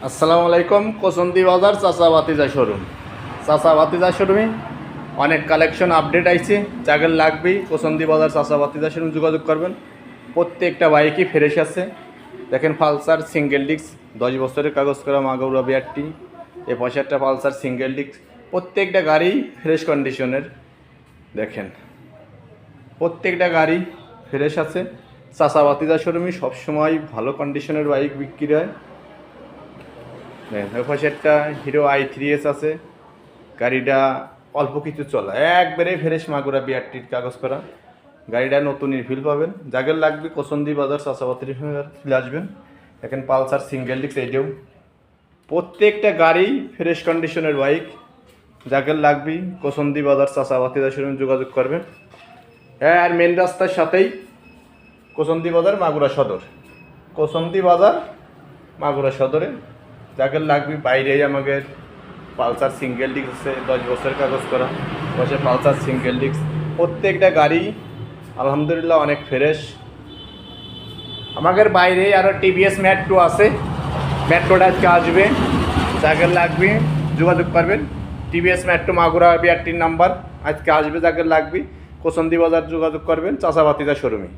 আসসালামু আলাইকুম। কোসন্দি বাজার চাচা বাতিজা শোরুম। চাচা বাতিজা শোরুমে অনেক কালেকশন আপডেট আইছে। যাদের লাগবেই কোসন্দি বাজার চাচা বাতিজা শোরুম যোগাযোগ করবেন। প্রত্যেকটা বাইকই ফ্রেশ আছে। দেখেন পালসার সিঙ্গেল ডিস্ক 10 বছরের কাগজ করা মাগুরা বিআরটি। এ পাশে একটা পালসার সিঙ্গেল ডিস্ক। প্রত্যেকটা গাড়ি ফ্রেশ কন্ডিশনের। দেখেন প্রত্যেকটা গাড়ি ফ্রেশ আছে। চাচা বাতিজা শোরুমে সবসময় ভালো কন্ডিশনের বাইক বিক্রি হয়। ওই পাশে একটা হিরো i3s আছে। গাড়িটা অল্প কিছু চলা, একবারে ফ্রেশ মাগুরা বিআরটির কাগজ করা। গাড়িটা নতুন রিফিল পাবেন। যাদের লাগবে কোসন্দি বাজার চাচাবাতির ফিরে আসবেন। এখন পালসার সিঙ্গেল ডিস্ক এইটাও। প্রত্যেকটা গাড়ি ফ্রেশ কন্ডিশনের বাইক। যাদের লাগবে কোসন্দি বাজার চাচাবাতির শোরুমে যোগাযোগ করবেন। হ্যাঁ, আর মেন রাস্তার সাথেই কোসন্দি বাজার মাগুরা সদর। কোসন্দি বাজার মাগুরা সদরে যাদের লাগবে বাইরে আমাদের পালসার সিঙ্গেল ডিস্ক আছে 10 বছরের কাগজ করা। বসে পালসার সিঙ্গেল ডিস্ক প্রত্যেকটা গাড়ি আলহামদুলিল্লাহ অনেক ফ্রেশ। আমাদের বাইরে আরও টিভিএস মেট্রো আছে। মেট্রোটা আজকে আসবে। যাদের লাগবে যোগাযোগ করবেন। টিভিএস মেট্রো মাগুরা বিআরটির নাম্বার আজকে আসবে। যাদের লাগবে কোসন্দি বাজার যোগাযোগ করবেন চাচা বাতিজা শোরুমে।